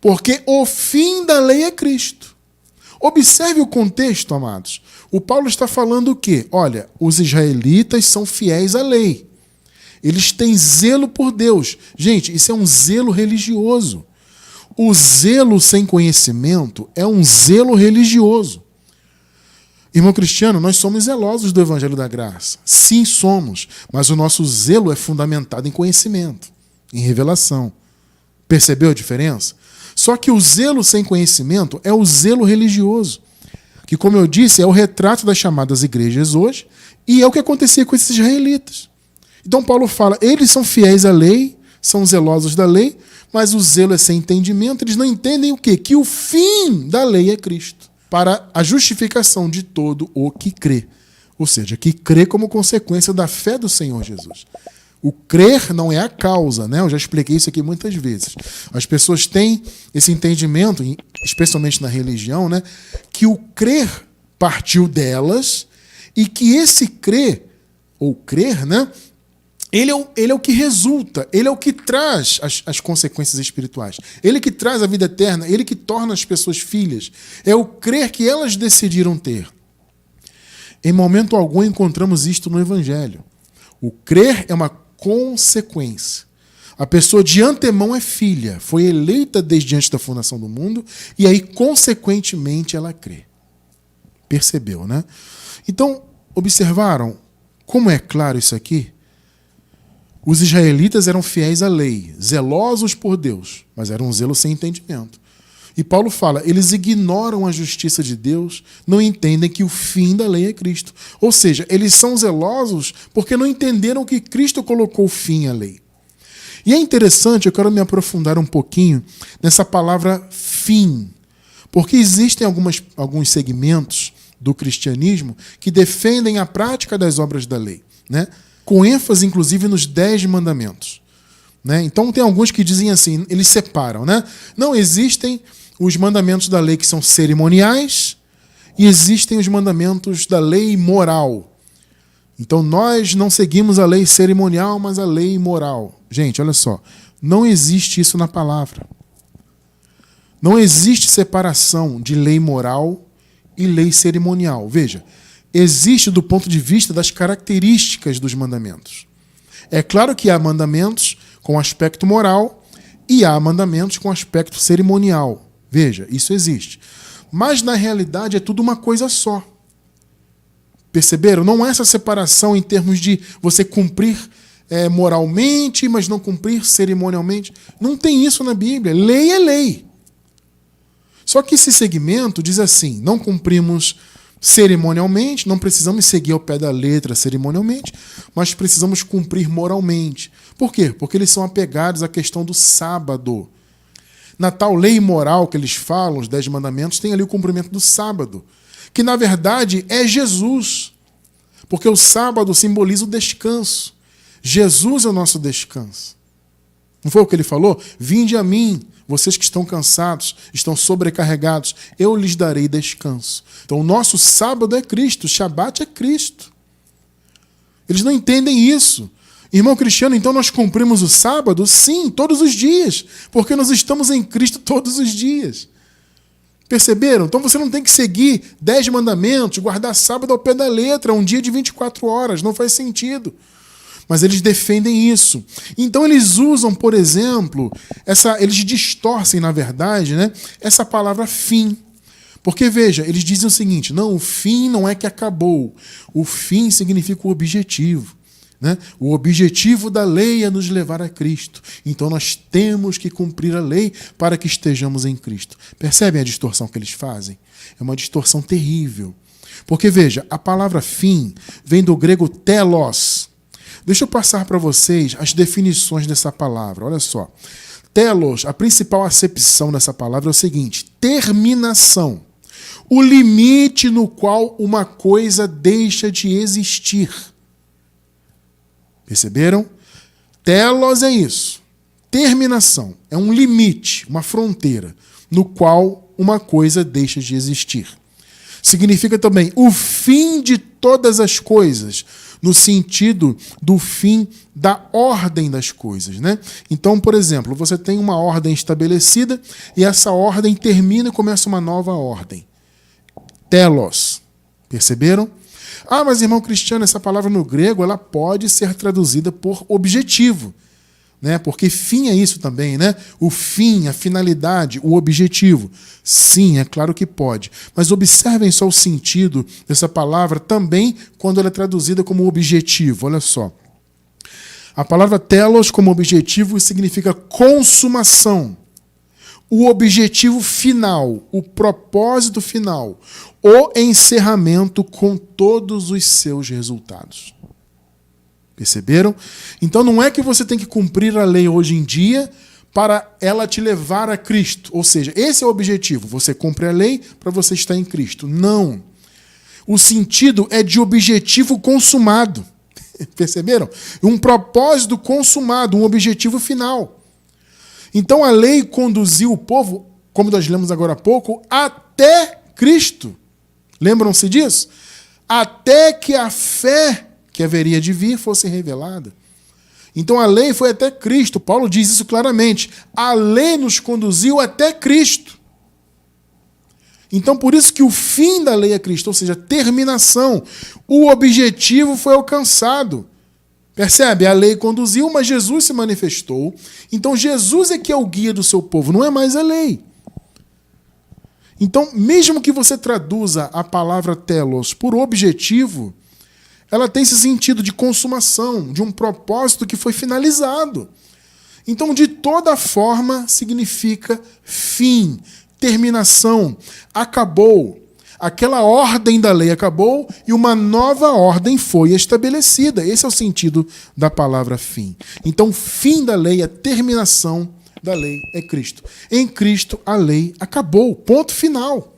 Porque o fim da lei é Cristo. Observe o contexto, amados. O Paulo está falando o quê? Olha, os israelitas são fiéis à lei. Eles têm zelo por Deus. Gente, isso é um zelo religioso. O zelo sem conhecimento é um zelo religioso. Irmão Cristiano, nós somos zelosos do Evangelho da Graça. Sim, somos. Mas o nosso zelo é fundamentado em conhecimento, em revelação. Percebeu a diferença? Só que o zelo sem conhecimento é o zelo religioso, que, como eu disse, é o retrato das chamadas igrejas hoje e é o que acontecia com esses israelitas. Então Paulo fala, eles são fiéis à lei, são zelosos da lei, mas o zelo é sem entendimento, eles não entendem o quê? Que o fim da lei é Cristo, para a justificação de todo o que crê. Ou seja, que crê como consequência da fé do Senhor Jesus. O crer não é a causa, né? Eu já expliquei isso aqui muitas vezes. As pessoas têm esse entendimento, especialmente na religião, né? Que o crer partiu delas e que esse crer, ou crer, né? Ele é o que resulta, ele é o que traz as consequências espirituais. Ele que traz a vida eterna, ele que torna as pessoas filhas. É o crer que elas decidiram ter. Em momento algum encontramos isto no Evangelho. O crer é uma consequência. A pessoa de antemão é filha, foi eleita desde antes da fundação do mundo, e aí, consequentemente, ela crê. Percebeu, né? Então, observaram como é claro isso aqui? Os israelitas eram fiéis à lei, zelosos por Deus, mas era um zelo sem entendimento. E Paulo fala, eles ignoram a justiça de Deus, não entendem que o fim da lei é Cristo. Ou seja, eles são zelosos porque não entenderam que Cristo colocou fim à lei. E é interessante, eu quero me aprofundar um pouquinho nessa palavra fim, porque existem alguns segmentos do cristianismo que defendem a prática das obras da lei, né? Com ênfase, inclusive, nos 10 mandamentos. Né? Então, tem alguns que dizem assim, eles separam. Né? Não, existem os mandamentos da lei que são cerimoniais e existem os mandamentos da lei moral. Então, nós não seguimos a lei cerimonial, mas a lei moral. Gente, olha só, não existe isso na palavra. Não existe separação de lei moral e lei cerimonial. Veja, existe do ponto de vista das características dos mandamentos. É claro que há mandamentos com aspecto moral e há mandamentos com aspecto cerimonial. Veja, isso existe. Mas, na realidade, é tudo uma coisa só. Perceberam? Não há essa separação em termos de você cumprir moralmente, mas não cumprir cerimonialmente. Não tem isso na Bíblia. Lei é lei. Só que esse segmento diz assim, não cumprimos cerimonialmente, não precisamos seguir ao pé da letra cerimonialmente, mas precisamos cumprir moralmente. Por quê? Porque eles são apegados à questão do sábado. Na tal lei moral que eles falam, os 10 mandamentos, tem ali o cumprimento do sábado, que na verdade é Jesus, porque o sábado simboliza o descanso. Jesus é o nosso descanso. Não foi o que ele falou? Vinde a mim, vocês que estão cansados, estão sobrecarregados, eu lhes darei descanso. Então o nosso sábado é Cristo, o Shabat é Cristo. Eles não entendem isso. Irmão Cristiano, então nós cumprimos o sábado? Sim, todos os dias, porque nós estamos em Cristo todos os dias. Perceberam? Então você não tem que seguir 10 mandamentos, guardar sábado ao pé da letra, um dia de 24 horas, não faz sentido. Mas eles defendem isso. Então eles usam, por exemplo, eles distorcem, na verdade, né, essa palavra fim. Porque, veja, eles dizem o seguinte, não, o fim não é que acabou. O fim significa o objetivo. Né? O objetivo da lei é nos levar a Cristo. Então nós temos que cumprir a lei para que estejamos em Cristo. Percebem a distorção que eles fazem? É uma distorção terrível. Porque, veja, a palavra fim vem do grego telos. Deixa eu passar para vocês as definições dessa palavra. Olha só. Telos, a principal acepção dessa palavra é o seguinte: terminação. O limite no qual uma coisa deixa de existir. Perceberam? Telos é isso. Terminação. É um limite, uma fronteira, no qual uma coisa deixa de existir. Significa também o fim de todas as coisas, no sentido do fim da ordem das coisas, né? Então, por exemplo, você tem uma ordem estabelecida e essa ordem termina e começa uma nova ordem. Telos. Perceberam? Ah, mas irmão Cristiano, essa palavra no grego ela pode ser traduzida por objetivo, né? Porque fim é isso também, né? O fim, a finalidade, o objetivo. Sim, é claro que pode. Mas observem só o sentido dessa palavra também quando ela é traduzida como objetivo. Olha só. A palavra telos como objetivo significa consumação. O objetivo final, o propósito final, o encerramento com todos os seus resultados. Perceberam? Então não é que você tem que cumprir a lei hoje em dia para ela te levar a Cristo. Ou seja, esse é o objetivo. Você cumpre a lei para você estar em Cristo. Não. O sentido é de objetivo consumado. Perceberam? Um propósito consumado, um objetivo final. Então a lei conduziu o povo, como nós lemos agora há pouco, até Cristo. Lembram-se disso? Até que a fé que haveria de vir fosse revelada. Então a lei foi até Cristo. Paulo diz isso claramente. A lei nos conduziu até Cristo. Então por isso que o fim da lei é Cristo, ou seja, a terminação. O objetivo foi alcançado. Percebe? A lei conduziu, mas Jesus se manifestou. Então Jesus é que é o guia do seu povo, não é mais a lei. Então, mesmo que você traduza a palavra telos por objetivo, ela tem esse sentido de consumação, de um propósito que foi finalizado. Então, de toda forma, significa fim, terminação, acabou. Aquela ordem da lei acabou e uma nova ordem foi estabelecida. Esse é o sentido da palavra fim. Então, fim da lei, a terminação da lei é Cristo. Em Cristo, a lei acabou. Ponto final.